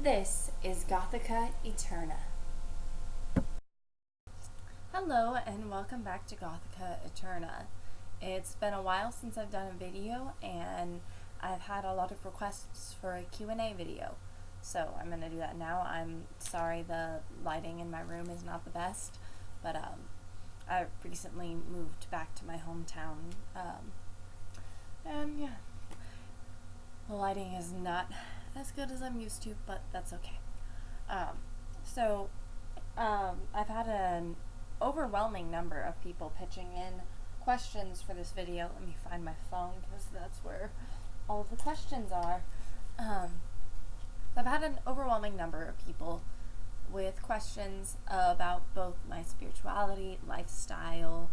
This is Gothica Eterna. Hello and welcome back to Gothica Eterna. It's been a while since I've done a video and I've had a lot of requests for a Q&A video. So I'm going to do that now. I'm sorry the lighting in my room is not the best, but I recently moved back to my hometown and yeah, the lighting is not as good as I'm used to, but that's okay. I've had an overwhelming number of people pitching in questions for this video. Let me find my phone because that's where all of the questions are. I've had an overwhelming number of people with questions about both my spirituality, lifestyle,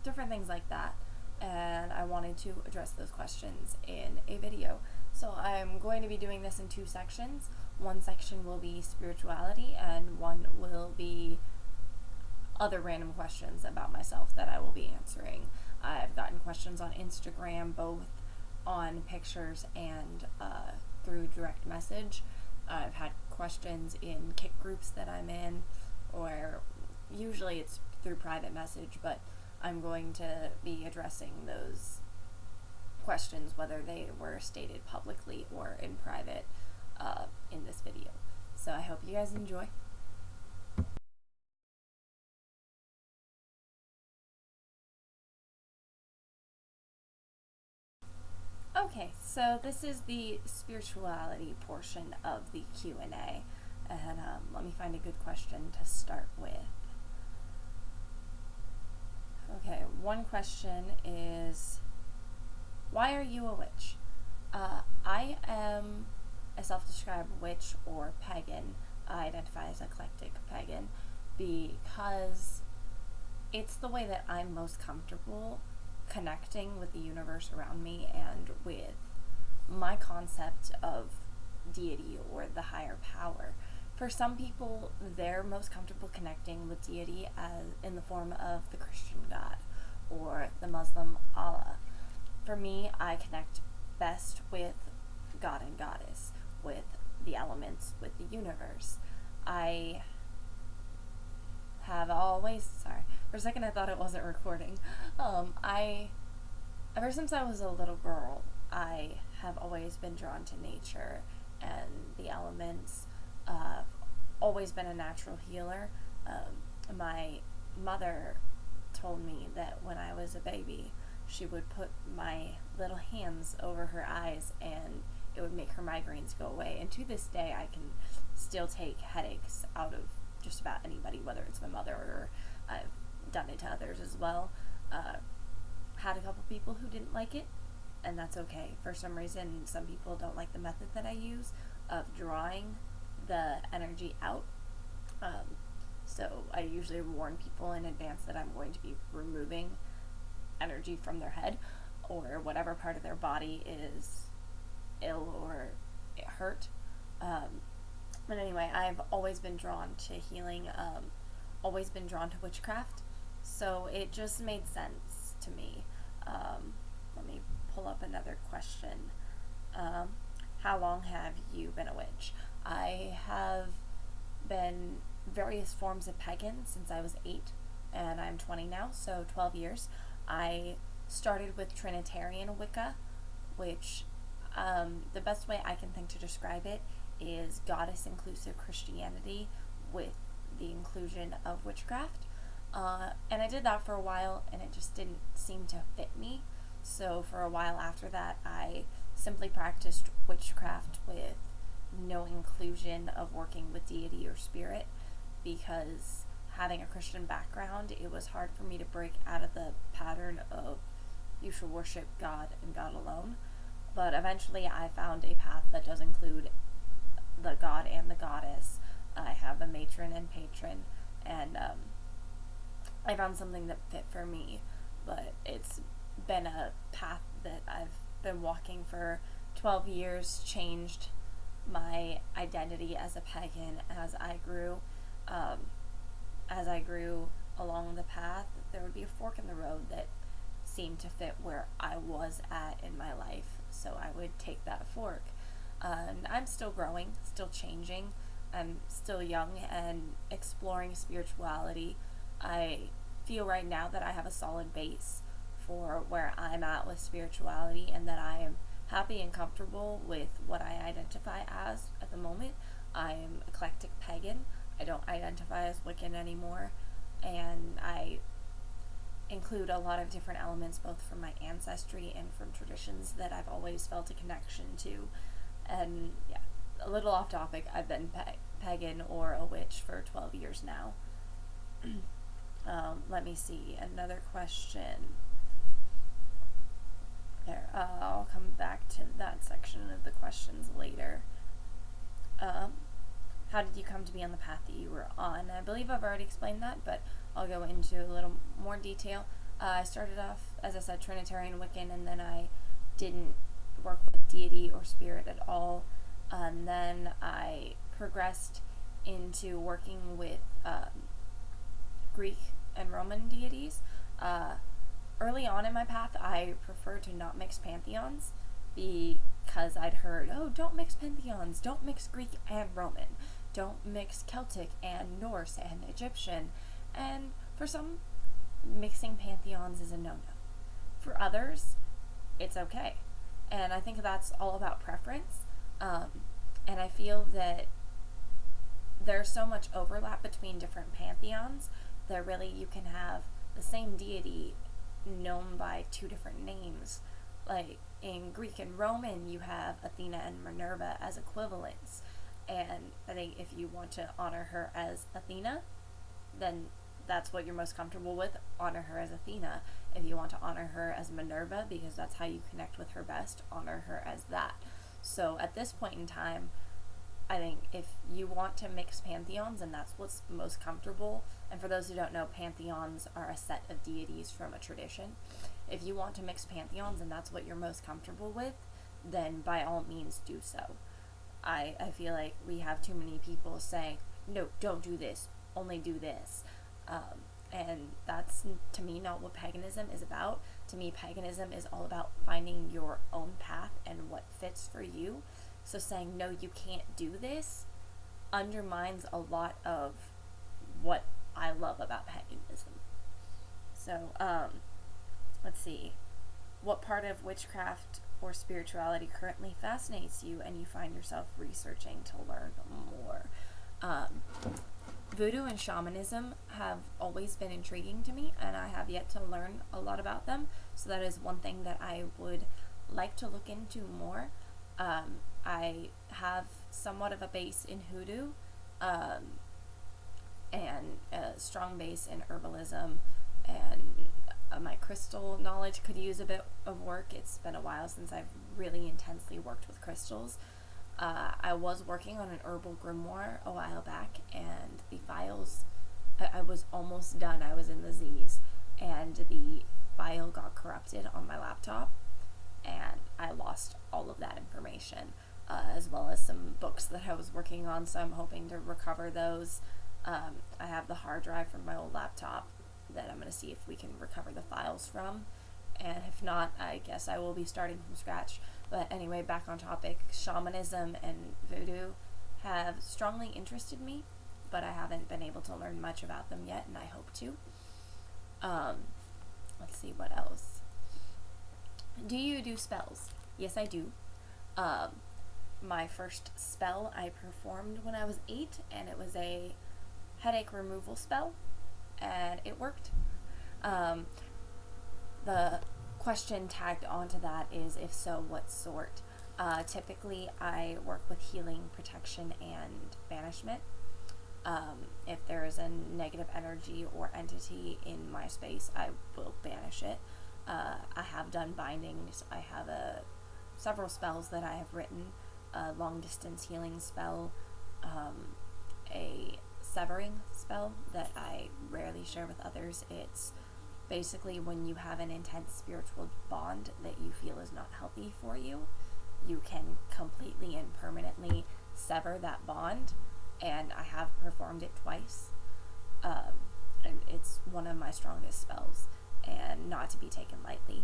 different things like that, and I wanted to address those questions in a video. So I'm going to be doing this in two sections. One section will be spirituality and one will be other random questions about myself that I will be answering. I've gotten questions on Instagram, both on pictures and through direct message. I've had questions in kit groups that I'm in, or usually it's through private message, but I'm going to be addressing those questions whether they were stated publicly or in private in this video. So I hope you guys enjoy. Okay, so this is the spirituality portion of the Q&A, and let me find a good question to start with. Okay, one question is, why are you a witch? I am a self-described witch or pagan. I identify as eclectic pagan because it's the way that I'm most comfortable connecting with the universe around me and with my concept of deity or the higher power. For some people, they're most comfortable connecting with deity as in the form of the Christian God or the Muslim Allah. For me, I connect best with God and Goddess, with the elements, with the universe. I have always, sorry, for a second I thought it wasn't recording. Ever since I was a little girl, I have always been drawn to nature and the elements. Always been a natural healer. My mother told me that when I was a baby, she would put my little hands over her eyes and it would make her migraines go away. And to this day, I can still take headaches out of just about anybody, whether it's my mother or I've done it to others as well. Had a couple people who didn't like it, and that's okay. For some reason, some people don't like the method that I use of drawing the energy out. So I usually warn people in advance that I'm going to be removing energy from their head or whatever part of their body is ill or hurt. But anyway, I've always been drawn to healing, always been drawn to witchcraft, so it just made sense to me. Let me pull up another question. How long have you been a witch? I have been various forms of pagan since I was 8, and I'm 20 now, so 12 years. I started with Trinitarian Wicca, which the best way I can think to describe it is goddess-inclusive Christianity with the inclusion of witchcraft. And I did that for a while, and it just didn't seem to fit me. So for a while after that, I simply practiced witchcraft with no inclusion of working with deity or spirit, because having a Christian background, it was hard for me to break out of the pattern of you should worship God and God alone. But eventually I found a path that does include the God and the Goddess. I have a matron and patron, and I found something that fit for me. But it's been a path that I've been walking for 12 years, changed my identity as a pagan as I grew. As I grew along the path, there would be a fork in the road that seemed to fit where I was at in my life, so I would take that fork. And I'm still growing, still changing. I'm still young and exploring spirituality. I feel right now that I have a solid base for where I'm at with spirituality, and that I am happy and comfortable with what I identify as at the moment. I am eclectic pagan. I don't identify as Wiccan anymore, and I include a lot of different elements both from my ancestry and from traditions that I've always felt a connection to. And yeah, a little off topic, I've been pagan or a witch for 12 years now. Let me see, another question. There, I'll come back to that section of the questions later. How did you come to be on the path that you were on? I believe I've already explained that, but I'll go into a little more detail. I started off, as I said, Trinitarian Wiccan, and then I didn't work with deity or spirit at all. And then I progressed into working with Greek and Roman deities. Early on in my path, I preferred to not mix pantheons because I'd heard, oh, don't mix pantheons, don't mix Greek and Roman, don't mix Celtic and Norse and Egyptian. And for some, mixing pantheons is a no-no. For others, it's okay. And I think that's all about preference. And I feel that there's so much overlap between different pantheons that really you can have the same deity known by two different names. Like in Greek and Roman, you have Athena and Minerva as equivalents. And I think if you want to honor her as Athena, then that's what you're most comfortable with. Honor her as Athena. If you want to honor her as Minerva, because that's how you connect with her best, honor her as that. So at this point in time, I think if you want to mix pantheons, and that's what's most comfortable, and for those who don't know, pantheons are a set of deities from a tradition. If you want to mix pantheons and that's what you're most comfortable with, then by all means do so. I feel like we have too many people saying, no, don't do this, only do this. And that's, to me, not what paganism is about. To me, paganism is all about finding your own path and what fits for you. So saying, no, you can't do this, undermines a lot of what I love about paganism. So, let's see. What part of witchcraft or spirituality currently fascinates you and you find yourself researching to learn more? Voodoo and shamanism have always been intriguing to me, and I have yet to learn a lot about them. So that is one thing that I would like to look into more. I have somewhat of a base in hoodoo, and a strong base in herbalism, and my crystal knowledge could use a bit of work. It's been a while since I've really intensely worked with crystals. I was working on an herbal grimoire a while back, and the files, I was almost done. I was in the Z's, and the file got corrupted on my laptop, and I lost all of that information, as well as some books that I was working on, so I'm hoping to recover those. I have the hard drive from my old laptop that I'm going to see if we can recover the files from, and if not, I guess I will be starting from scratch. But anyway, back on topic, shamanism and voodoo have strongly interested me, but I haven't been able to learn much about them yet, and I hope to. Let's see, what else? Do you do spells? Yes, I do. My first spell I performed when I was 8, and it was a headache removal spell, and it worked. The question tagged onto that is, if so, what sort? Typically, I work with healing, protection, and banishment. If there is a negative energy or entity in my space, I will banish it. I have done bindings. I have several spells that I have written. A long distance healing spell, a severing spell that I rarely share with others. It's basically when you have an intense spiritual bond that you feel is not healthy for you, you can completely and permanently sever that bond, and I have performed it twice. And it's one of my strongest spells, and not to be taken lightly.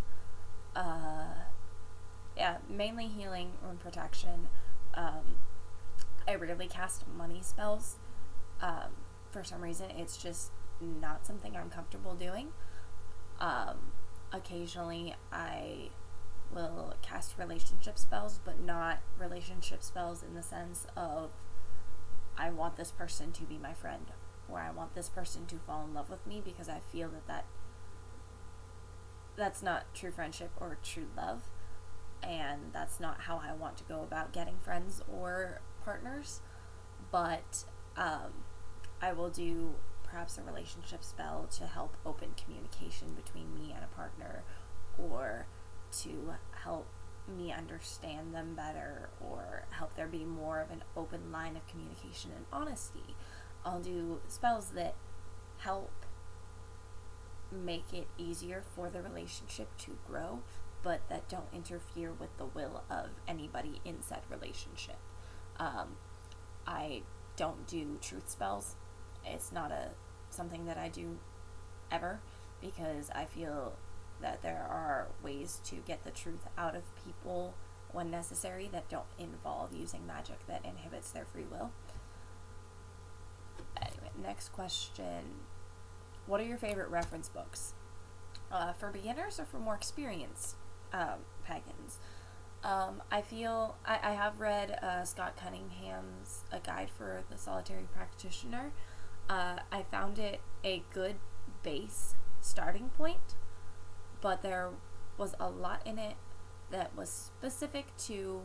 Yeah, mainly healing and protection. I rarely cast money spells. For some reason, it's just not something I'm comfortable doing. Occasionally, I will cast relationship spells, but not relationship spells in the sense of I want this person to be my friend, or I want this person to fall in love with me, because I feel that's not true friendship or true love, and that's not how I want to go about getting friends or partners. But I will do perhaps a relationship spell to help open communication between me and a partner, or to help me understand them better, or help there be more of an open line of communication and honesty. I'll do spells that help make it easier for the relationship to grow, but that don't interfere with the will of anybody in said relationship. I don't do truth spells. It's not something that I do ever, because I feel that there are ways to get the truth out of people when necessary that don't involve using magic that inhibits their free will. Anyway, next question. What are your favorite reference books? For beginners or for more experienced pagans? I feel I have read Scott Cunningham's A Guide for the Solitary Practitioner. I found it a good base starting point, but there was a lot in it that was specific to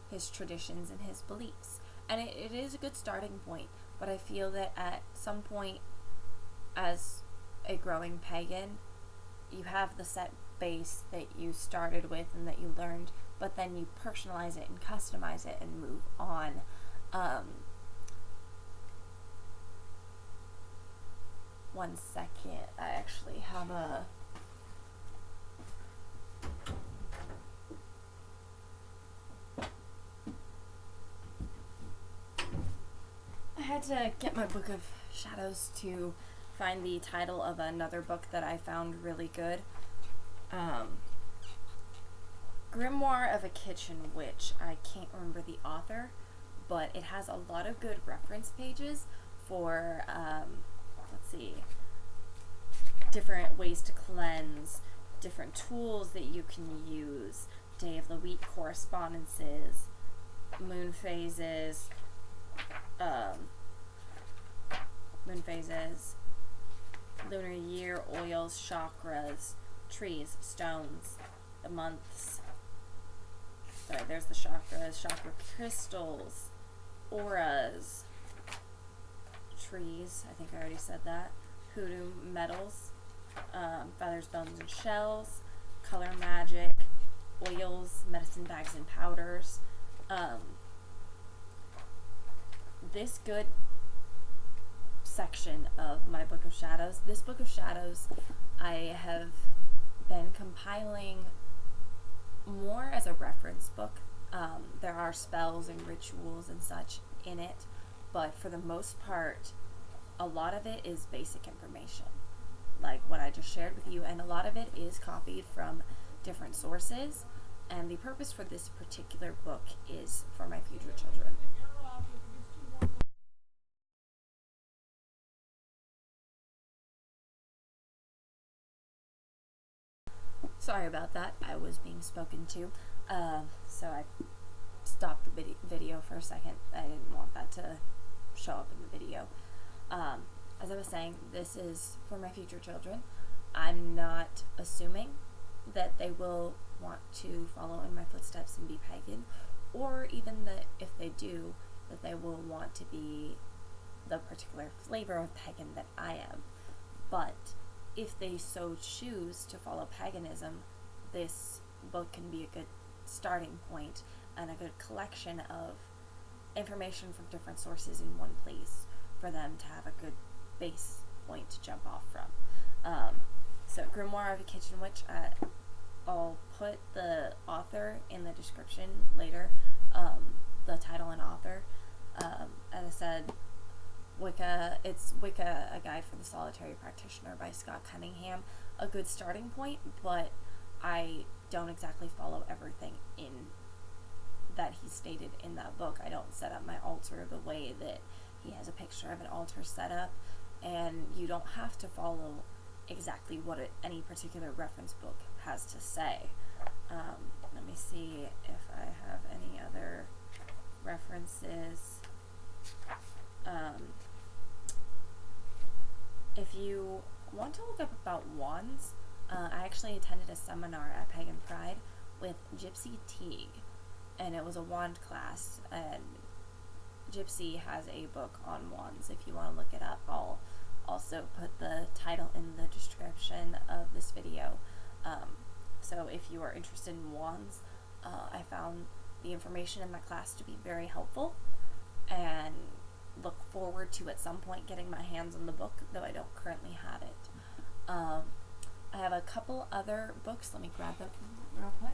his traditions and his beliefs. And it is a good starting point, but I feel that at some point, as a growing pagan, you have the set base that you started with and that you learned, but then you personalize it and customize it and move on. One second, I actually have I had to get my Book of Shadows to find the title of another book that I found really good. Grimoire of a Kitchen Witch. I can't remember the author, but it has a lot of good reference pages for, let's see, different ways to cleanse, different tools that you can use, day of the week correspondences, moon phases, lunar year, oils, chakras, trees, stones, the months. Sorry, there's the chakras, chakra crystals, auras, trees, I think I already said that, hoodoo metals, feathers, bones, and shells, color magic, oils, medicine bags and powders. This good section of my Book of Shadows, this Book of Shadows, I have been compiling more as a reference book. There are spells and rituals and such in it, but for the most part, a lot of it is basic information, like what I just shared with you, and a lot of it is copied from different sources, and the purpose for this particular book is for my future children. Sorry about that, I was being spoken to, so I stopped the video for a second. I didn't want that to show up in the video. As I was saying, this is for my future children. I'm not assuming that they will want to follow in my footsteps and be pagan, or even that if they do, that they will want to be the particular flavor of pagan that I am. But if they so choose to follow paganism, this book can be a good starting point and a good collection of information from different sources in one place for them to have a good base point to jump off from. So Grimoire of a Kitchen Witch, I'll put the author in the description later, the title and author. As I said, Wicca, it's Wicca, A Guide for the Solitary Practitioner by Scott Cunningham. A good starting point, but I don't exactly follow everything in that he stated in that book. I don't set up my altar the way that he has a picture of an altar set up, and you don't have to follow exactly what any particular reference book has to say. Let me see if I have any other references. If you want to look up about wands, I actually attended a seminar at Pagan Pride with Gypsy Teague, and it was a wand class, and Gypsy has a book on wands if you want to look it up. I'll also put the title in the description of this video. So if you are interested in wands, I found the information in that class to be very helpful, and look forward to at some point getting my hands on the book, though I don't currently have it. I have a couple other books. Let me grab them real quick.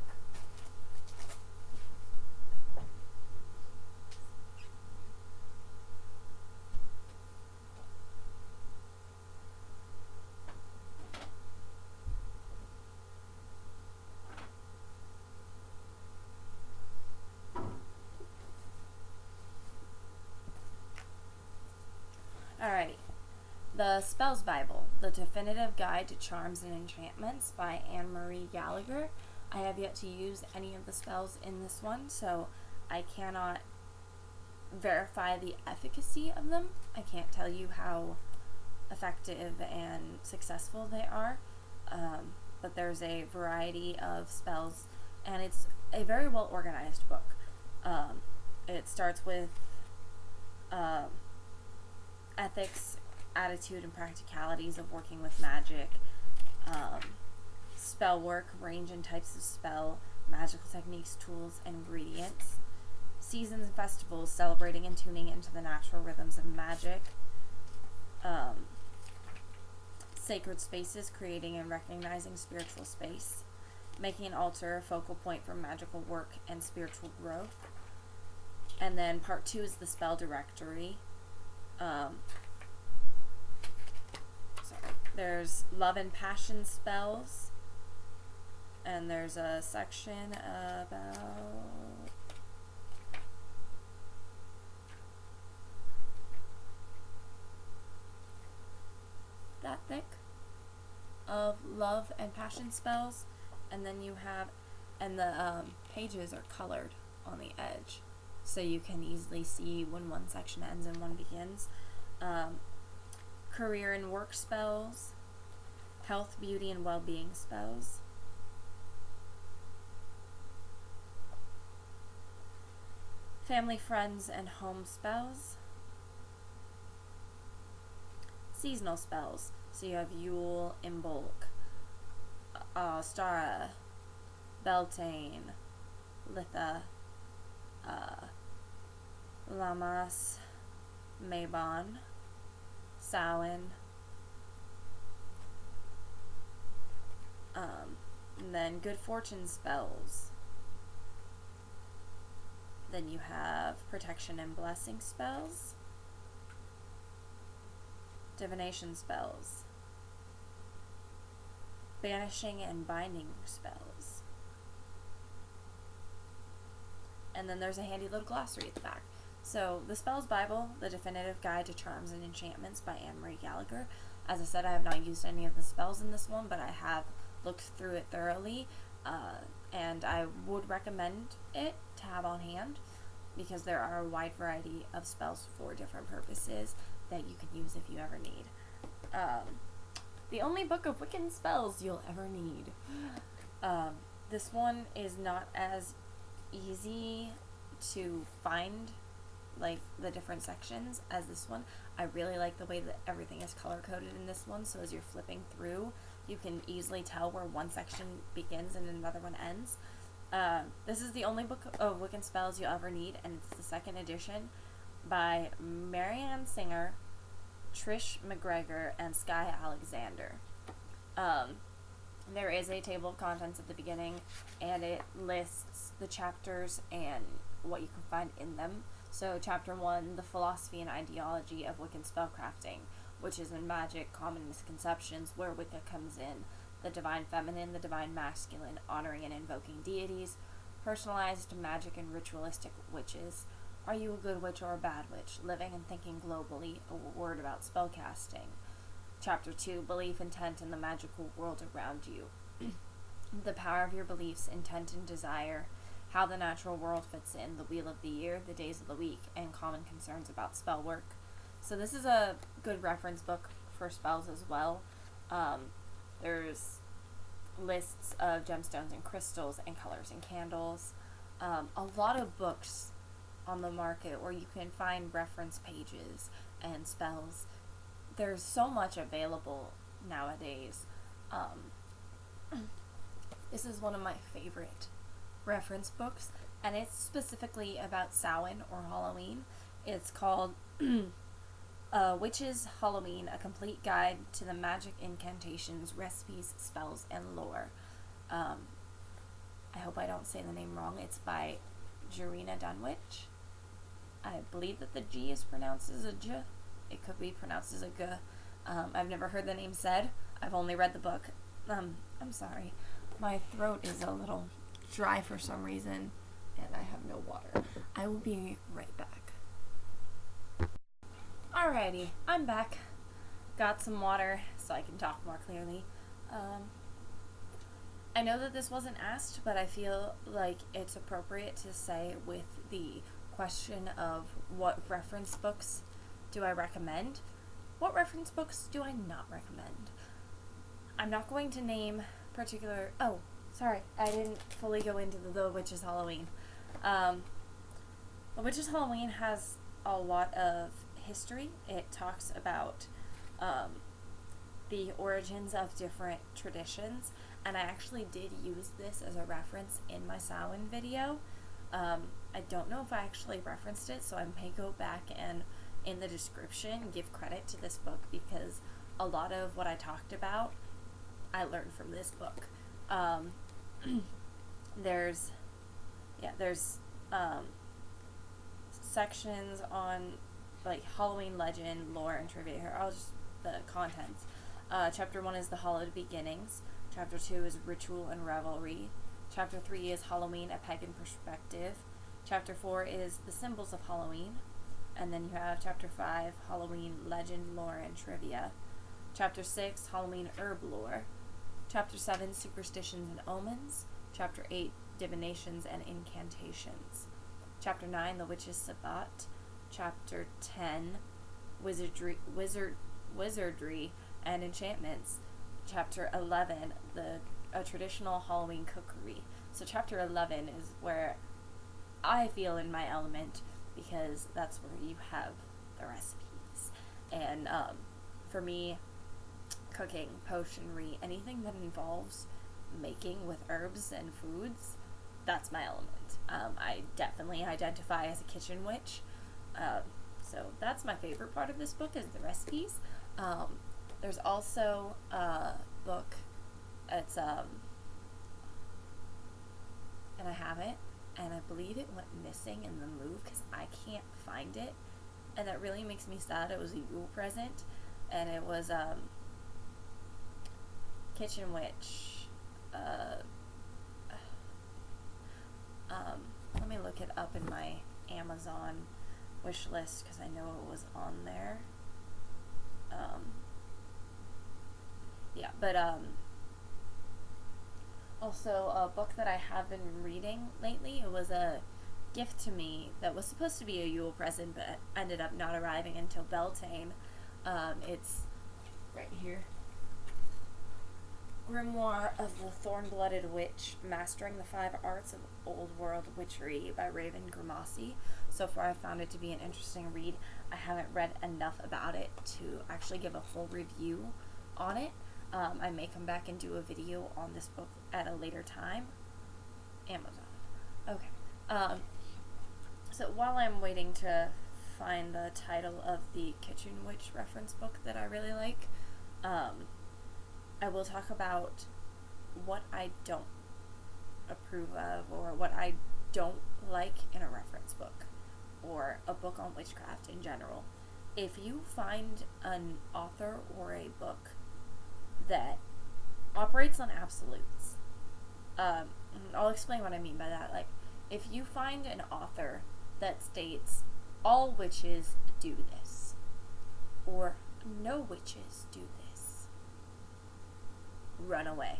Alrighty. The Spells Bible, The Definitive Guide to Charms and Enchantments by Anne-Marie Gallagher. I have yet to use any of the spells in this one, so I cannot verify the efficacy of them. I can't tell you how effective and successful they are, but there's a variety of spells, and it's a very well organized book. It starts with ethics, attitude, and practicalities of working with magic, spell work, range and types of spell, magical techniques, tools, and ingredients, seasons and festivals, celebrating and tuning into the natural rhythms of magic, sacred spaces, creating and recognizing spiritual space, making an altar a focal point for magical work and spiritual growth. And then part 2 is the spell directory. There's love and passion spells, and there's a section about that thick of love and passion spells, and then you have, and the pages are colored on the edge, so you can easily see when one section ends and one begins. Career and work spells, health, beauty, and well-being spells, family, friends, and home spells, seasonal spells, so you have Yule, Imbolc, Stara, Beltane, Litha, Lammas, Mabon, Samhain, and then good fortune spells. Then you have protection and blessing spells, divination spells, banishing and binding spells, and then there's a handy little glossary at the back. So, The Spells Bible, The Definitive Guide to Charms and Enchantments by Anne-Marie Gallagher. As I said, I have not used any of the spells in this one, but I have looked through it thoroughly, and I would recommend it to have on hand, because there are a wide variety of spells for different purposes that you can use if you ever need. The only book of Wiccan spells you'll ever need. This one is not as easy to find, like, the different sections as this one. I really like the way that everything is color coded in this one, so as you're flipping through, you can easily tell where one section begins and another one ends. This is the only book of Wiccan spells you'll ever need, and it's the second edition by Marian Singer, Trish MacGregor, and Skye Alexander. There is a table of contents at the beginning, and it lists the chapters and what you can find in them. So, Chapter 1, The Philosophy and Ideology of Wiccan Spellcrafting, which is in magic, common misconceptions, where Wicca comes in, the divine feminine, the divine masculine, honoring and invoking deities, Personalized magic and ritualistic witches. Are you a good witch or a bad witch? Living and thinking globally. A word about spellcasting. Chapter 2, Belief, Intent, and the Magical World Around You. The power of your beliefs, intent, and desire. How the natural world fits in. The wheel of the year, the days of the week, and common concerns about spell work. So this is a good reference book for spells as well. There's lists of gemstones and crystals and colors and candles. A lot of books on the market where you can find reference pages and spells. There's so much available nowadays. This is one of my favorite reference books, and it's specifically about Samhain or Halloween. It's called Witches Halloween, a complete guide to the magic, incantations, recipes, spells, and lore. I hope I don't say the name wrong. It's by Gerina Dunwich. I believe that the G is pronounced as a J. It could be pronounced as a G. I've never heard the name said. I've only read the book. I'm sorry. My throat is a little dry for some reason, and I have no water. I will be right back. Alrighty, I'm back. Got some water so I can talk more clearly. I know that this wasn't asked, but I feel like it's appropriate to say with the question of what reference books do I recommend? What reference books do I not recommend? I'm not going to name particular... Oh, sorry, I didn't fully go into the Witches Halloween. The Witches Halloween has a lot of history. It talks about the origins of different traditions, and I actually did use this as a reference in my Samhain video. I don't know if I actually referenced it, so I may go back and in the description give credit to this book, because a lot of what I talked about I learned from this book. There's sections on like Halloween legend, lore, and trivia. Here, I'll just the contents. Chapter 1 is the Hallowed Beginnings. Chapter 2 is Ritual and Revelry. Chapter 3 is Halloween, a Pagan Perspective. Chapter 4 is the Symbols of Halloween. And then you have Chapter 5, Halloween, Legend, Lore, and Trivia. Chapter 6, Halloween, Herb Lore. Chapter 7, Superstitions and Omens. Chapter 8, Divinations and Incantations. Chapter 9, The Witch's Sabbat. Chapter 10, Wizardry and Enchantments. Chapter 11, a traditional Halloween cookery. So chapter 11 is where I feel in my element, because that's where you have the recipes. And for me, cooking, potionry, anything that involves making with herbs and foods, that's my element. I definitely identify as a kitchen witch. So that's my favorite part of this book, is the recipes. There's also a book, it's, and I have it, and I believe it went missing in the move because I can't find it, and that really makes me sad. It was a Yule present, and it was, Kitchen Witch, let me look it up in my Amazon wish list, because I know it was on there. Yeah, but also a book that I have been reading lately, it was a gift to me that was supposed to be a Yule present, but ended up not arriving until Beltane. It's right here. Grimoire of the Thorn-Blooded Witch, Mastering the 5 Arts of Old World Witchery by Raven Grimassi. So far, I found it to be an interesting read. I haven't read enough about it to actually give a full review on it. I may come back and do a video on this book at a later time. Amazon. Okay. So while I'm waiting to find the title of the Kitchen Witch reference book that I really like, I will talk about what I don't approve of, or what I don't like in a reference book, or a book on witchcraft in general. If you find an author or a book that operates on absolutes, I'll explain what I mean by that. Like, if you find an author that states all witches do this, or no witches do this, run away.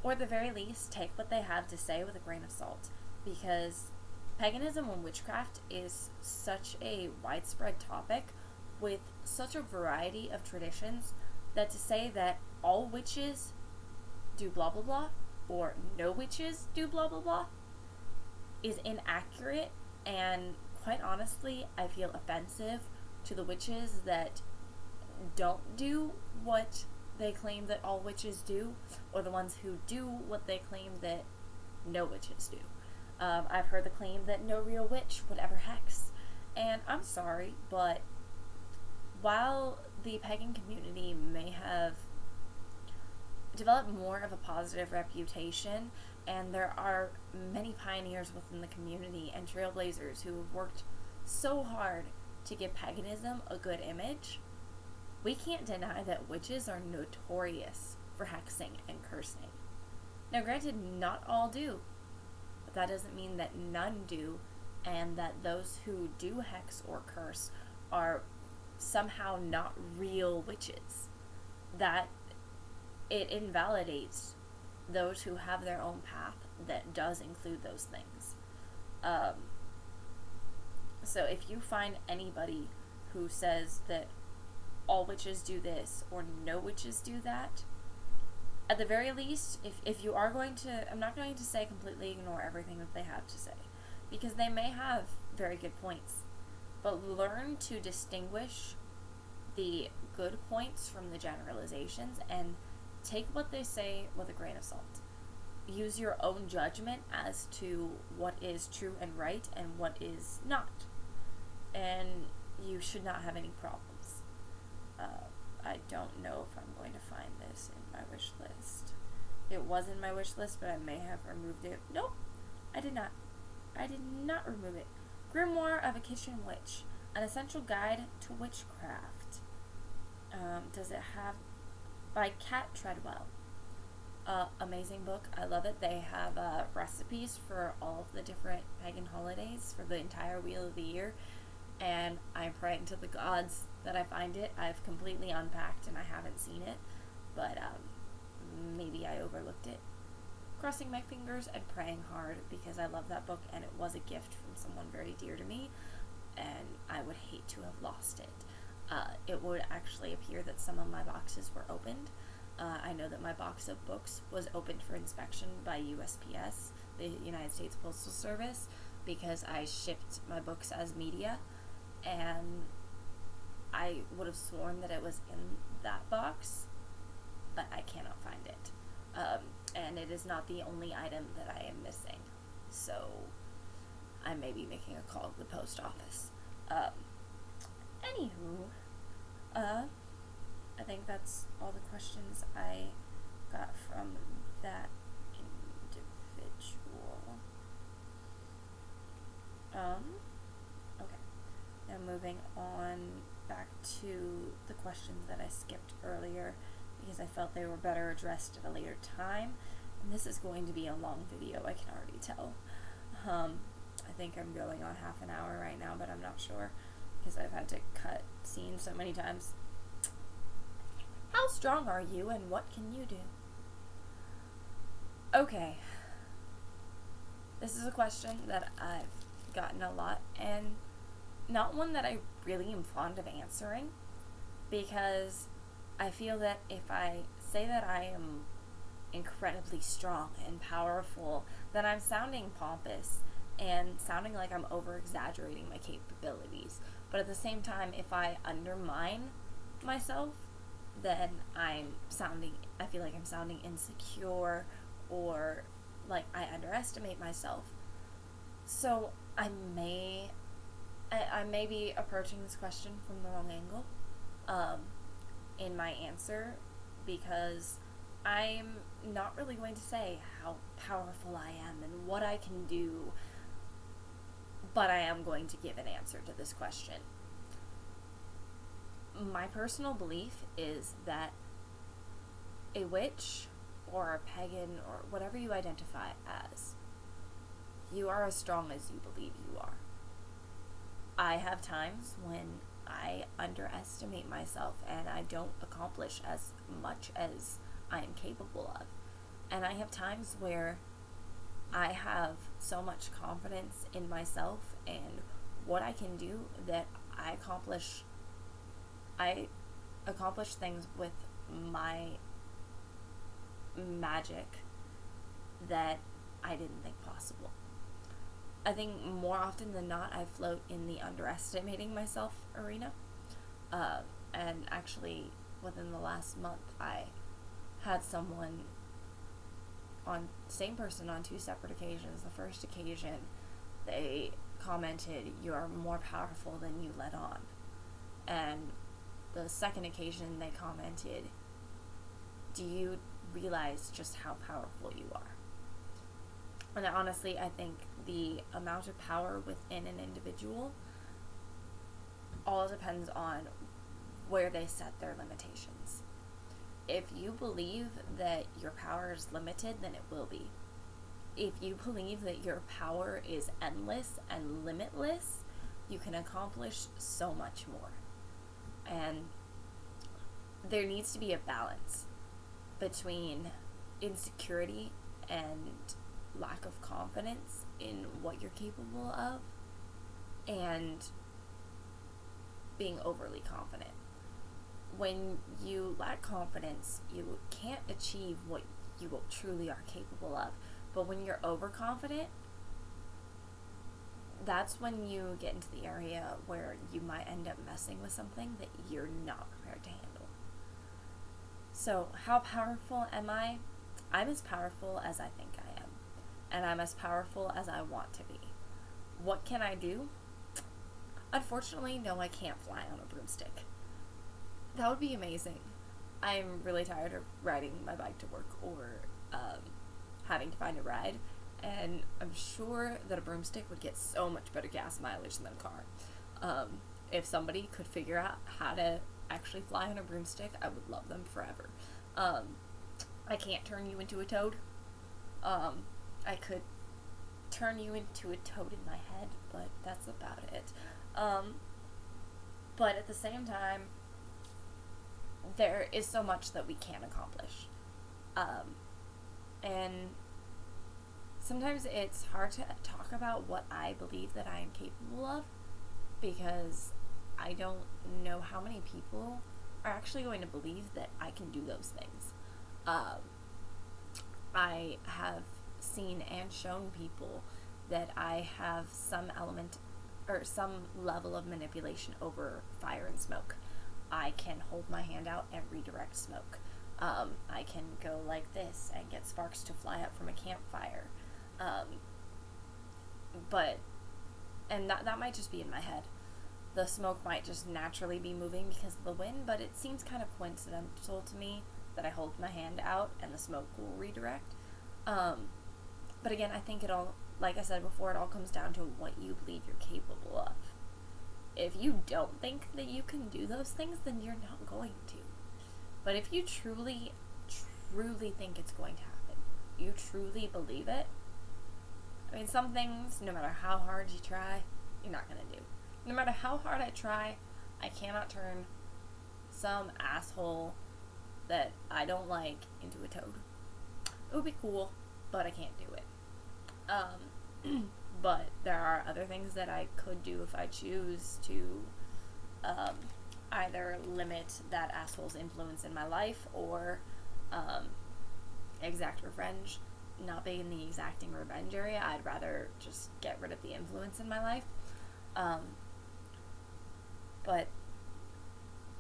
Or at the very least, take what they have to say with a grain of salt, because paganism and witchcraft is such a widespread topic with such a variety of traditions that to say that all witches do blah blah blah or no witches do blah blah blah is inaccurate, and quite honestly I feel offensive to the witches that don't do what they claim that all witches do, or the ones who do what they claim that no witches do. I've heard the claim that no real witch would ever hex, and I'm sorry, but while the pagan community may have developed more of a positive reputation, and there are many pioneers within the community and trailblazers who have worked so hard to give paganism a good image, we can't deny that witches are notorious for hexing and cursing. Now granted, not all do, but that doesn't mean that none do, and that those who do hex or curse are somehow not real witches. That it invalidates those who have their own path that does include those things. So if you find anybody who says that all witches do this or no witches do that, at the very least, if you are going to, I'm not going to say completely ignore everything that they have to say, because they may have very good points, but learn to distinguish the good points from the generalizations and take what they say with a grain of salt. Use your own judgment as to what is true and right and what is not, and you should not have any problems. I don't know if I'm going to find this in my wish list. It was in my wish list, but I may have removed it. Nope, I did not. I did not remove it. Grimoire of a Kitchen Witch, an essential guide to witchcraft. Does it have, by Kat Treadwell. Amazing book. I love it. They have recipes for all of the different pagan holidays for the entire wheel of the year, and I'm praying to the gods that I find it. I've completely unpacked and I haven't seen it, but maybe I overlooked it. Crossing my fingers and praying hard, because I love that book and it was a gift from someone very dear to me, and I would hate to have lost it. It would actually appear that some of my boxes were opened. I know that my box of books was opened for inspection by USPS, the United States Postal Service, because I shipped my books as media, and I would have sworn that it was in that box, but I cannot find it. And it is not the only item that I am missing, so I may be making a call to the post office. Anywho, I think that's all the questions I got from that individual. Okay. Now moving on back to the questions that I skipped earlier, because I felt they were better addressed at a later time. And this is going to be a long video, I can already tell. I think I'm going on half an hour right now, but I'm not sure, because I've had to cut scenes so many times. How strong are you, and what can you do? Okay. This is a question that I've gotten a lot, and not one that I really am fond of answering, because I feel that if I say that I am incredibly strong and powerful, then I'm sounding pompous and sounding like I'm over-exaggerating my capabilities. But at the same time, if I undermine myself, then I feel like I'm sounding insecure, or like I underestimate myself. So I may be approaching this question from the wrong angle in my answer, because I'm not really going to say how powerful I am and what I can do, but I am going to give an answer to this question. My personal belief is that a witch or a pagan or whatever you identify as, You are as strong as you believe you are. I have times when I underestimate myself and I don't accomplish as much as I am capable of. And I have times where I have so much confidence in myself and what I can do that I accomplish things with my magic that I didn't think possible. I think more often than not, I float in the underestimating myself arena. And actually, within the last month, I had someone same person on 2 separate occasions. The first occasion, they commented, "You're more powerful than you let on." And the second occasion, they commented, "Do you realize just how powerful you are?" And honestly, I think the amount of power within an individual all depends on where they set their limitations. If you believe that your power is limited, then it will be. If you believe that your power is endless and limitless, you can accomplish so much more. And there needs to be a balance between insecurity and lack of confidence in what you're capable of and being overly confident. When you lack confidence, you can't achieve what you truly are capable of. But when you're overconfident, that's when you get into the area where you might end up messing with something that you're not prepared to handle. So, how powerful am I? I'm as powerful as I think I am. And I'm as powerful as I want to be. What can I do? Unfortunately, no, I can't fly on a broomstick. That would be amazing. I'm really tired of riding my bike to work or having to find a ride. And I'm sure that a broomstick would get so much better gas mileage than a car. If somebody could figure out how to actually fly on a broomstick, I would love them forever. I can't turn you into a toad. I could turn you into a toad in my head, but that's about it. But at the same time, there is so much that we can accomplish. And sometimes it's hard to talk about what I believe that I am capable of because I don't know how many people are actually going to believe that I can do those things. I have seen and shown people that I have some element or some level of manipulation over fire and smoke. I can hold my hand out and redirect smoke. I can go like this and get sparks to fly up from a campfire. And that might just be in my head. The smoke might just naturally be moving because of the wind, but it seems kind of coincidental to me that I hold my hand out and the smoke will redirect. But again, I think like I said before, it all comes down to what you believe you're capable of. If you don't think that you can do those things, then you're not going to. But if you truly, truly think it's going to happen, you truly believe it, I mean, some things, no matter how hard you try, you're not going to do. No matter how hard I try, I cannot turn some asshole that I don't like into a toad. It would be cool, but I can't do it. But there are other things that I could do if I choose to either limit that asshole's influence in my life or exact revenge. Not being in the exacting revenge area, I'd rather just get rid of the influence in my life. But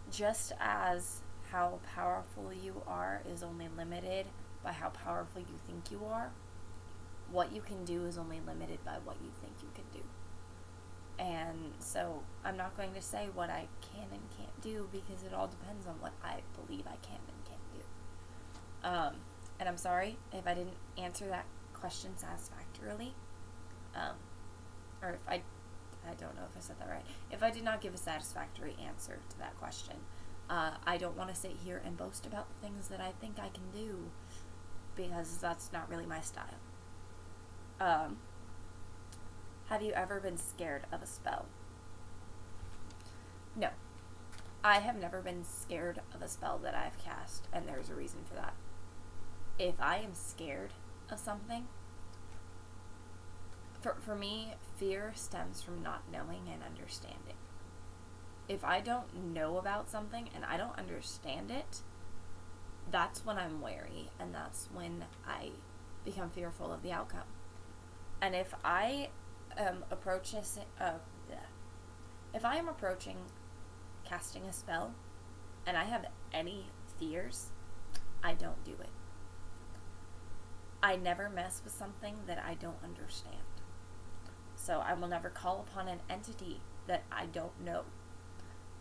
just as how powerful you are is only limited by how powerful you think you are, what you can do is only limited by what you think you can do. And so I'm not going to say what I can and can't do because it all depends on what I believe I can and can't do. And I'm sorry if I didn't answer that question satisfactorily. Or if I don't know if I said that right. If I did not give a satisfactory answer to that question, I don't want to sit here and boast about the things that I think I can do because that's not really my style. Have you ever been scared of a spell? No. I have never been scared of a spell that I've cast, and there's a reason for that. If I am scared of something, for me, fear stems from not knowing and understanding. If I don't know about something and I don't understand it, that's when I'm wary, and that's when I become fearful of the outcome. And if I am approaching casting a spell and I have any fears, I don't do it. I never mess with something that I don't understand. So I will never call upon an entity that I don't know.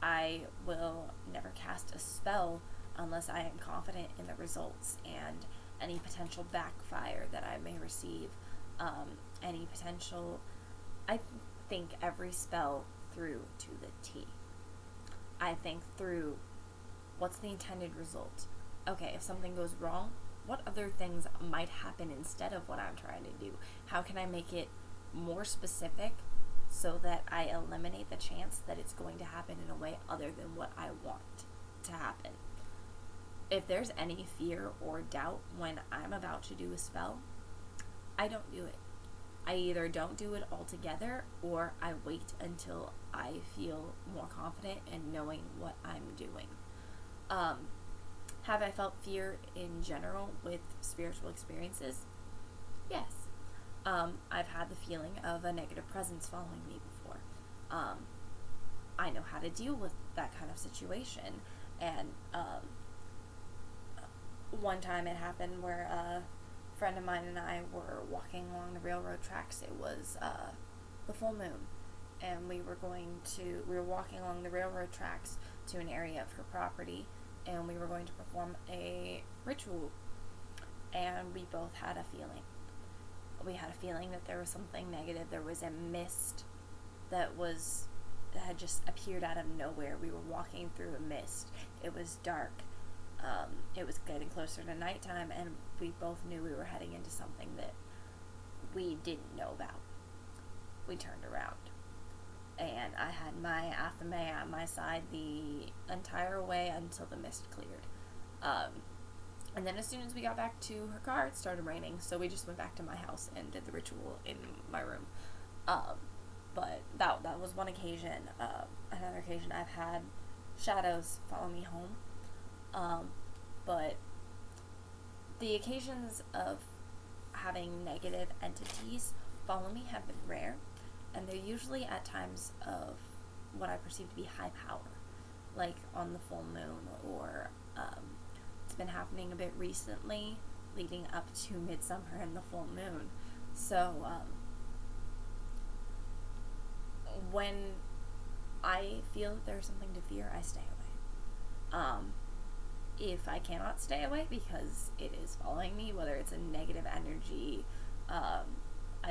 I will never cast a spell unless I am confident in the results and any potential backfire that I may receive. Any potential... I think every spell through to the T. I think through what's the intended result. Okay, if something goes wrong, what other things might happen instead of what I'm trying to do? How can I make it more specific so that I eliminate the chance that it's going to happen in a way other than what I want to happen? If there's any fear or doubt when I'm about to do a spell, I don't do it. I either don't do it altogether or I wait until I feel more confident in knowing what I'm doing. Have I felt fear in general with spiritual experiences? Yes. I've had the feeling of a negative presence following me before. I know how to deal with that kind of situation. And one time it happened where a friend of mine and I were walking along the railroad tracks. It was the full moon, and we were walking along the railroad tracks to an area of her property, and we were going to perform a ritual, and we both had a feeling. We had a feeling that there was something negative. There was a mist that had just appeared out of nowhere. We were walking through a mist. It was dark. It was getting closer to nighttime, and we both knew we were heading into something that we didn't know about. We turned around, and I had my athame at my side the entire way until the mist cleared. And then as soon as we got back to her car, it started raining, so we just went back to my house and did the ritual in my room. But that was one occasion. Another occasion, I've had shadows follow me home. But the occasions of having negative entities follow me have been rare, and they're usually at times of what I perceive to be high power, like on the full moon, or it's been happening a bit recently leading up to midsummer and the full moon. So when I feel that there's something to fear, I stay away. If I cannot stay away because it is following me, whether it's a negative energy, I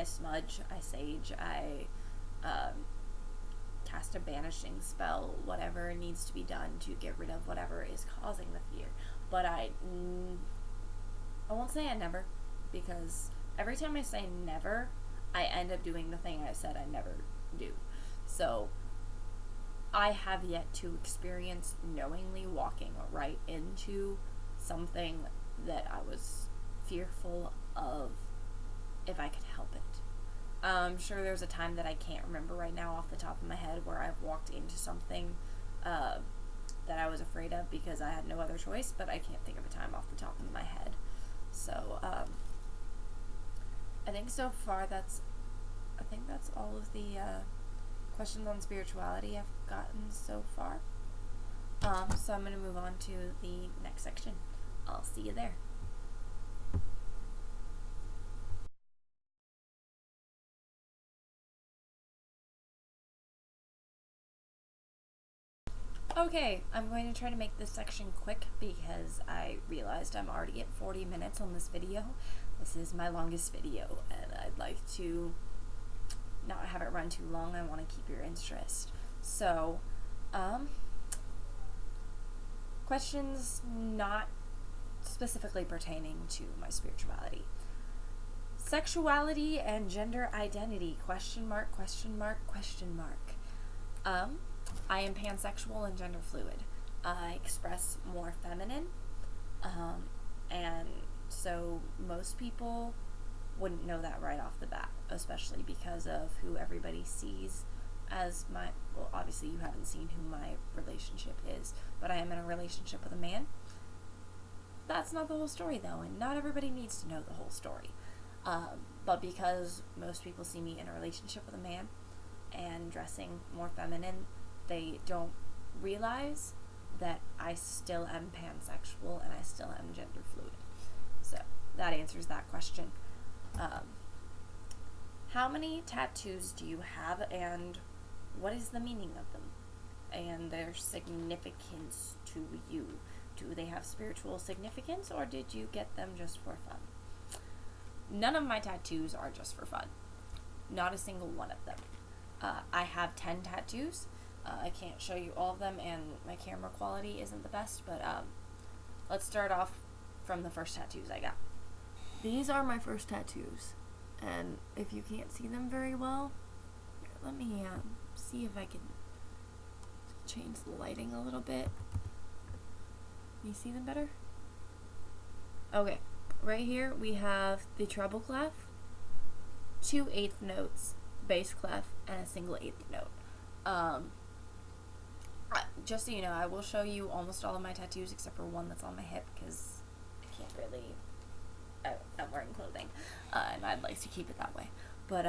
smudge, I sage, I cast a banishing spell, whatever needs to be done to get rid of whatever is causing the fear. But I won't say I never, because every time I say never, I end up doing the thing I said I never do. So I have yet to experience knowingly walking right into something that I was fearful of if I could help it. I'm sure there's a time that I can't remember right now off the top of my head where I've walked into something that I was afraid of because I had no other choice, but I can't think of a time off the top of my head. So I think so far that's all of the questions on spirituality I've gotten so far. So I'm going to move on to the next section. I'll see you there. Okay, I'm going to try to make this section quick because I realized I'm already at 40 minutes on this video. This is my longest video, and I'd like to not have it run too long. I want to keep your interest. So, questions not specifically pertaining to my spirituality. Sexuality and gender identity, question mark, question mark, question mark. I am pansexual and gender fluid. I express more feminine, and so most people wouldn't know that right off the bat, especially because of who everybody sees as my, well, obviously you haven't seen who my relationship is, but I am in a relationship with a man. That's not the whole story though, and not everybody needs to know the whole story. But because most people see me in a relationship with a man and dressing more feminine, they don't realize that I still am pansexual and I still am gender fluid. So that answers that question. How many tattoos do you have, and what is the meaning of them and their significance to you? Do they have spiritual significance, or did you get them just for fun? None of my tattoos are just for fun. Not a single one of them. I have 10 tattoos. I can't show you all of them, and my camera quality isn't the best, but let's start off from the first tattoos I got. These are my first tattoos, and if you can't see them very well, let me see if I can change the lighting a little bit. You see them better? Okay, right here we have the treble clef, 2 eighth notes, bass clef, and a single eighth note. Just so you know, I will show you almost all of my tattoos except for one that's on my hip, because I can't really, I'm wearing clothing, and I'd like to keep it that way. But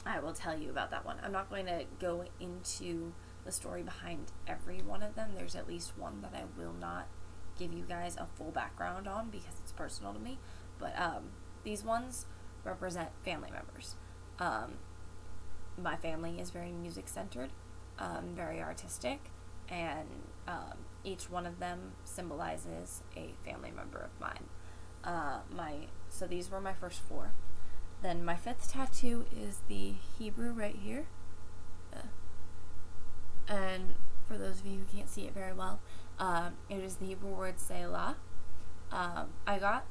I will tell you about that one. I'm not going to go into the story behind every one of them. There's at least one that I will not give you guys a full background on because it's personal to me. But these ones represent family members. My family is very music centered, very artistic, and each one of them symbolizes a family member of mine. So these were my first 4. Then my 5th tattoo is the Hebrew right here. And for those of you who can't see it very well, it is the Hebrew word Selah. I got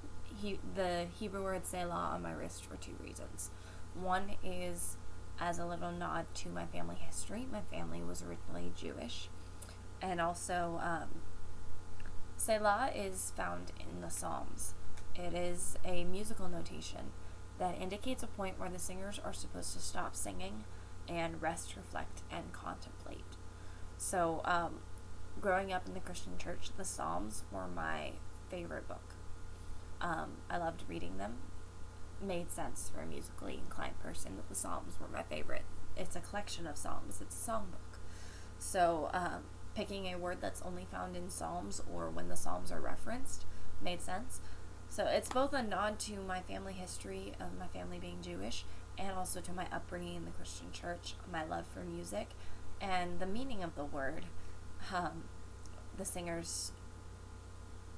the Hebrew word Selah on my wrist for 2 reasons. One is as a little nod to my family history. My family was originally Jewish. And also, Selah is found in the Psalms. It is a musical notation that indicates a point where the singers are supposed to stop singing and rest, reflect, and contemplate. So, growing up in the Christian church, the Psalms were my favorite book. I loved reading them. Made sense for a musically inclined person that the Psalms were my favorite. It's a collection of Psalms. It's a songbook. So, picking a word that's only found in Psalms or when the Psalms are referenced made sense. So it's both a nod to my family history of my family being Jewish, and also to my upbringing in the Christian church, my love for music, and the meaning of the word, the singers,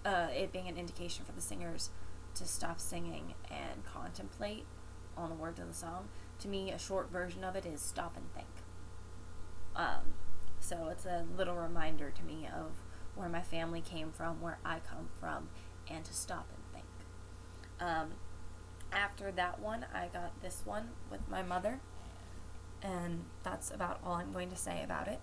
it being an indication for the singers to stop singing and contemplate on the words of the song. To me, a short version of it is stop and think. So it's a little reminder to me of where my family came from, where I come from, and to stop and think. After that one, I got this one with my mother, and that's about all I'm going to say about it.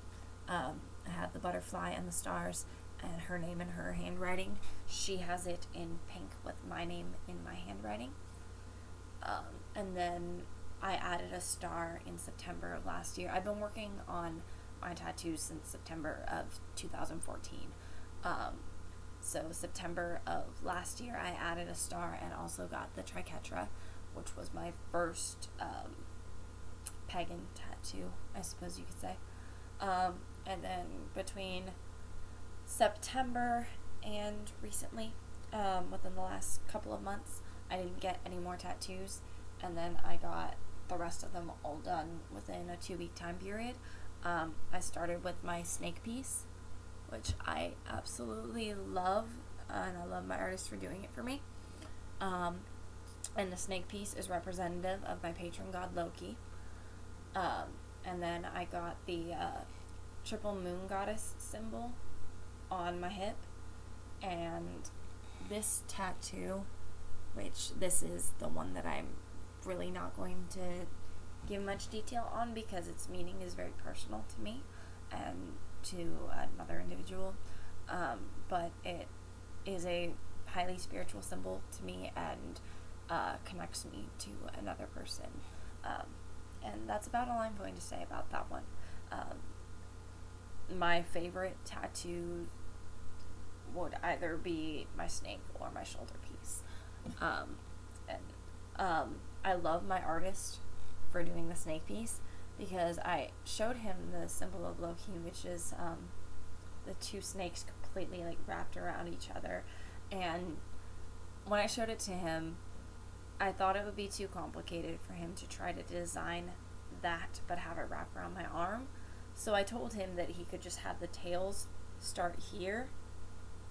I had the butterfly and the stars and her name in her handwriting. She has it in pink with my name in my handwriting. And then I added a star in September of last year. I've been working on my tattoos since September of 2014. So September of last year, I added a star and also got the triquetra, which was my first pagan tattoo, I suppose you could say. And then between September and recently, within the last couple of months, I didn't get any more tattoos, and then I got the rest of them all done within a 2-week time period. I started with my snake piece, which I absolutely love, and I love my artist for doing it for me. And the snake piece is representative of my patron god Loki. And then I got the triple moon goddess symbol on my hip, and this tattoo which this is the one that I'm really not going to give much detail on because its meaning is very personal to me and to another individual. But it is a highly spiritual symbol to me and connects me to another person. And that's about all I'm going to say about that one. My favorite tattoo would either be my snake or my shoulder piece. I love my artist for doing the snake piece because I showed him the symbol of Loki, which is the two snakes completely like wrapped around each other. And when I showed it to him, I thought it would be too complicated for him to try to design that but have it wrap around my arm. So I told him that he could just have the tails start here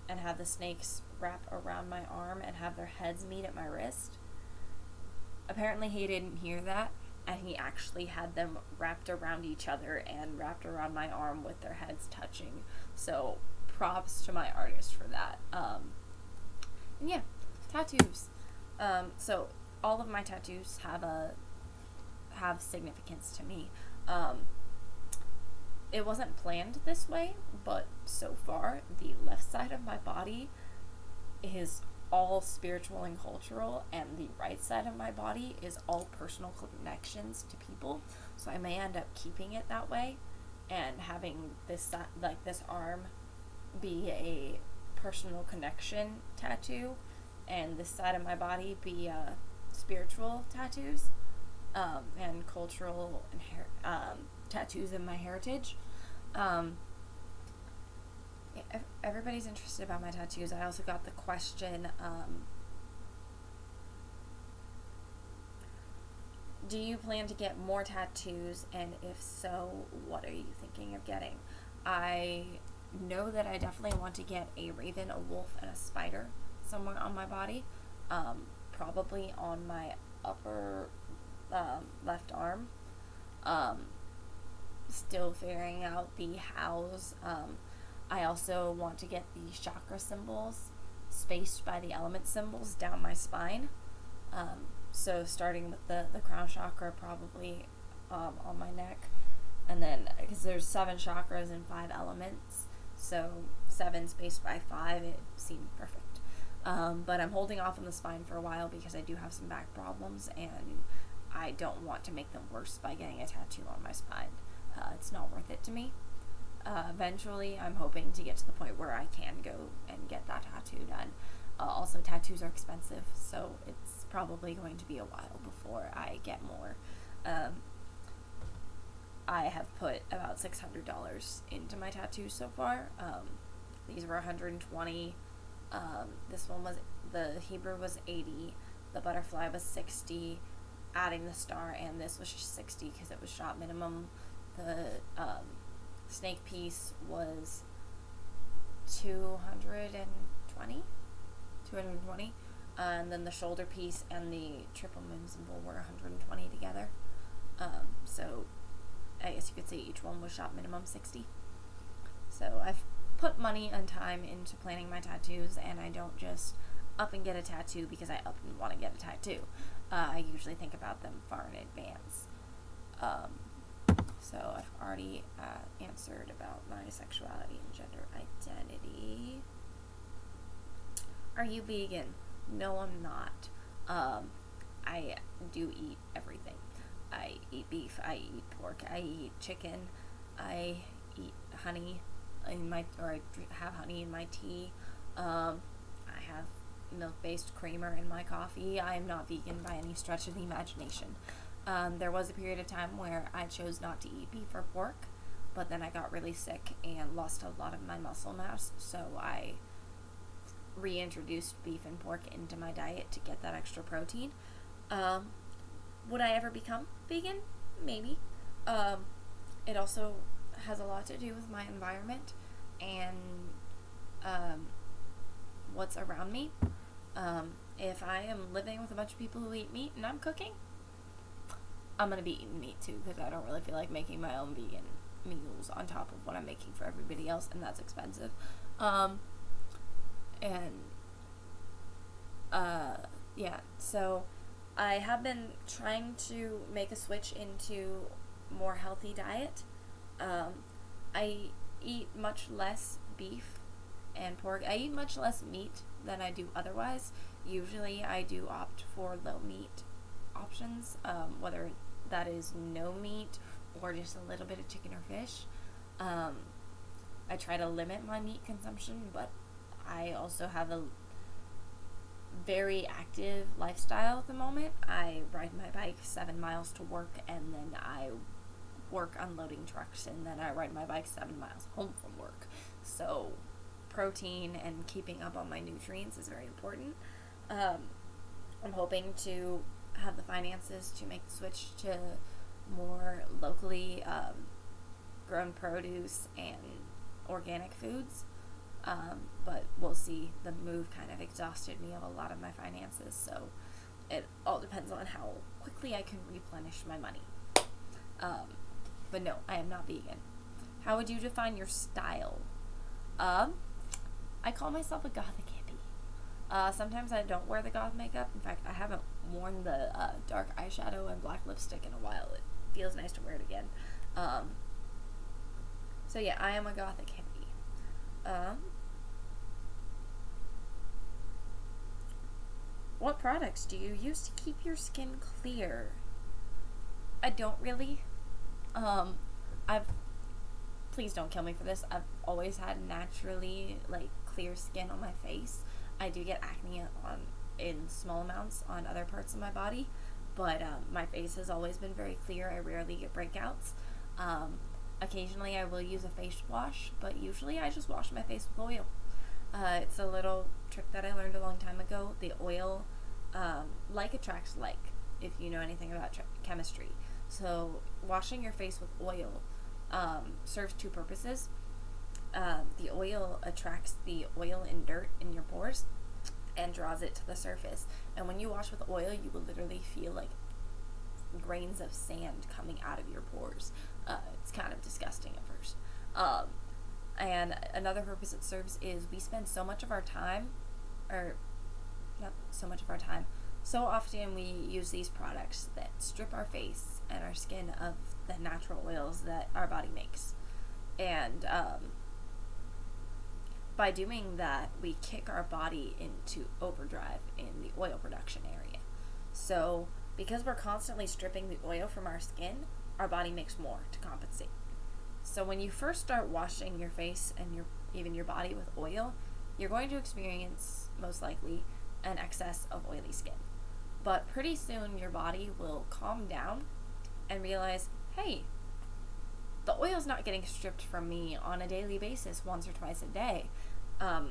and have the snakes wrap around my arm and have their heads meet at my wrist. Apparently he didn't hear that, and he actually had them wrapped around each other and wrapped around my arm with their heads touching. So props to my artist for that. And yeah, tattoos. So all of my tattoos have significance to me. It wasn't planned this way, but so far the left side of my body is all spiritual and cultural, and the right side of my body is all personal connections to people. So I may end up keeping it that way and having this this arm be a personal connection tattoo, and this side of my body be spiritual tattoos and cultural tattoos of my heritage. Everybody's interested about my tattoos. I also got the question, do you plan to get more tattoos, and if so, what are you thinking of getting? I know that I definitely want to get a raven, a wolf, and a spider somewhere on my body, probably on my upper left arm. Still figuring out the hows. I also want to get the chakra symbols spaced by the element symbols down my spine. So starting with the crown chakra probably on my neck. And then, because there's 7 chakras and 5 elements, so 7 spaced by 5, it seemed perfect. But I'm holding off on the spine for a while because I do have some back problems, and I don't want to make them worse by getting a tattoo on my spine. It's not worth it to me. Eventually, I'm hoping to get to the point where I can go and get that tattoo done. Also, tattoos are expensive, so it's probably going to be a while before I get more. I have put about $600 into my tattoos so far. These were $120. This one was, the Hebrew was $80. The butterfly was $60. Adding the star, and this was just $60 because it was shop minimum. The snake piece was $220, and then the shoulder piece and the triple moon symbol were $120 together. So I guess you could say each one was shop minimum $60. So I've put money and time into planning my tattoos, and I don't just up and get a tattoo because I up and want to get a tattoo. I usually think about them far in advance. So I've already answered about my sexuality and gender identity. Are you vegan? No, I'm not. I do eat everything. I eat beef, I eat pork, I eat chicken, I eat honey in my, or I have honey in my tea. I have milk-based creamer in my coffee. I am not vegan by any stretch of the imagination. There was a period of time where I chose not to eat beef or pork, but then I got really sick and lost a lot of my muscle mass, so I reintroduced beef and pork into my diet to get that extra protein. Would I ever become vegan? Maybe. It also has a lot to do with my environment and what's around me. If I am living with a bunch of people who eat meat and I'm cooking, I'm going to be eating meat too, because I don't really feel like making my own vegan meals on top of what I'm making for everybody else, and that's expensive. Yeah, so I have been trying to make a switch into more healthy diet. I eat much less beef and pork. I eat much less meat than I do otherwise. Usually I do opt for low meat options, whether that is no meat or just a little bit of chicken or fish. I try to limit my meat consumption, but I also have a very active lifestyle at the moment. I ride my bike 7 miles to work, and then I work unloading trucks, and then I ride my bike 7 miles home from work. So protein and keeping up on my nutrients is very important. I'm hoping to have the finances to make the switch to more locally grown produce and organic foods. But we'll see. The move kind of exhausted me of a lot of my finances, so it all depends on how quickly I can replenish my money. But no, I am not vegan. How would you define your style? I call myself a gothic hippie. Sometimes I don't wear the goth makeup. In fact, I haven't worn the dark eyeshadow and black lipstick in a while. It feels nice to wear it again. So yeah, I am a gothic hippie. What products do you use to keep your skin clear? I don't really. Please don't kill me for this. I've always had naturally, clear skin on my face. I do get acne in small amounts on other parts of my body, but my face has always been very clear. I rarely get breakouts. Occasionally I will use a face wash, but usually I just wash my face with oil. It's a little trick that I learned a long time ago. The oil, like attracts like, if you know anything about chemistry. So washing your face with oil serves two purposes. The oil attracts the oil and dirt in your pores and draws it to the surface. And when you wash with oil, you will literally feel like grains of sand coming out of your pores. It's kind of disgusting at first. And another purpose it serves is we spend so much of our time, or not so much of our time, so often we use these products that strip our face and our skin of the natural oils that our body makes. And by doing that, we kick our body into overdrive in the oil production area. So because we're constantly stripping the oil from our skin, our body makes more to compensate. So when you first start washing your face and even your body with oil, you're going to experience, most likely, an excess of oily skin. But pretty soon your body will calm down and realize, hey, the oil's not getting stripped from me on a daily basis once or twice a day. I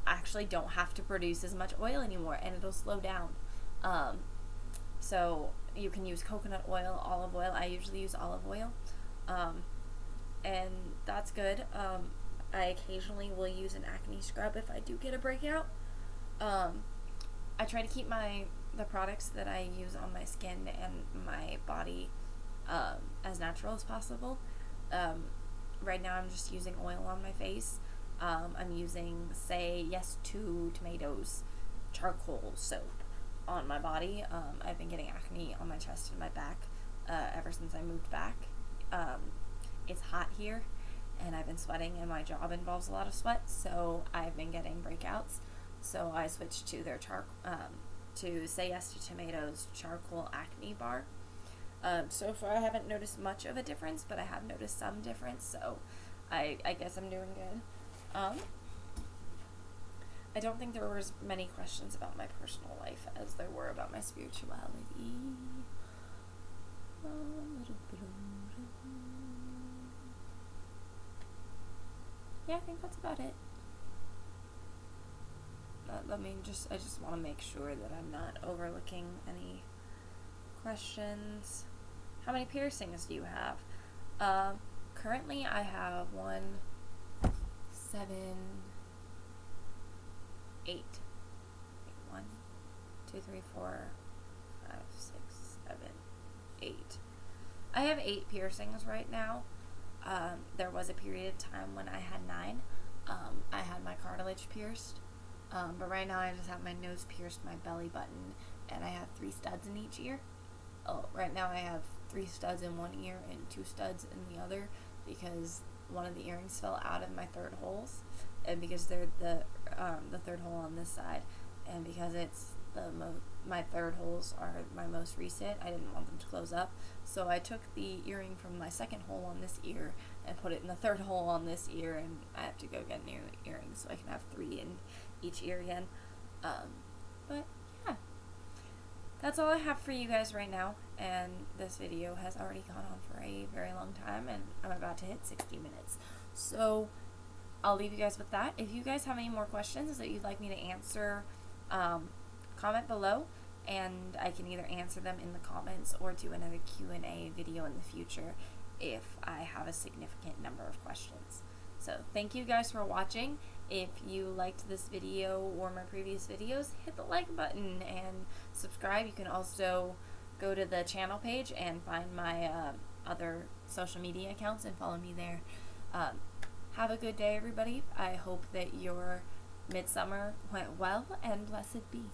actually don't have to produce as much oil anymore, and it'll slow down. So you can use coconut oil, olive oil. I usually use olive oil. And that's good. I occasionally will use an acne scrub if I do get a breakout. I try to keep the products that I use on my skin and my body as natural as possible. Right now I'm just using oil on my face. I'm using Say Yes to Tomatoes charcoal soap on my body. I've been getting acne on my chest and my back ever since I moved back. It's hot here and I've been sweating, and my job involves a lot of sweat, so I've been getting breakouts. So I switched to their to Say Yes to Tomatoes charcoal acne bar. So far I haven't noticed much of a difference, but I have noticed some difference, so I guess I'm doing good. I don't think there were as many questions about my personal life as there were about my spirituality. Yeah, I think that's about it. I just want to make sure that I'm not overlooking any questions. How many piercings do you have? Currently I have 1, 7, 8. 1, 2, 3, 4, 5, 6, 7, 8. I have 8 piercings right now. There was a period of time when I had 9. I had my cartilage pierced, But right now I just have my nose pierced, my belly button, and I have 3 studs in each ear. Oh, right now I have 3 studs in one ear and 2 studs in the other, because one of the earrings fell out of my third holes, and because they're the third hole on this side, and because it's my third holes are my most recent, I didn't want them to close up, so I took the earring from my second hole on this ear and put it in the third hole on this ear, and I have to go get new earrings so I can have 3 in each ear again. But yeah, that's all I have for you guys right now, and this video has already gone on for a very long time, and I'm about to hit 60 minutes. So I'll leave you guys with that. If you guys have any more questions that you'd like me to answer, comment below, and I can either answer them in the comments or do another Q&A video in the future if I have a significant number of questions. So thank you guys for watching. If you liked this video or my previous videos, hit the like button and subscribe. You can also go to the channel page and find my other social media accounts and follow me there. Have a good day, everybody. I hope that your midsummer went well, and blessed be.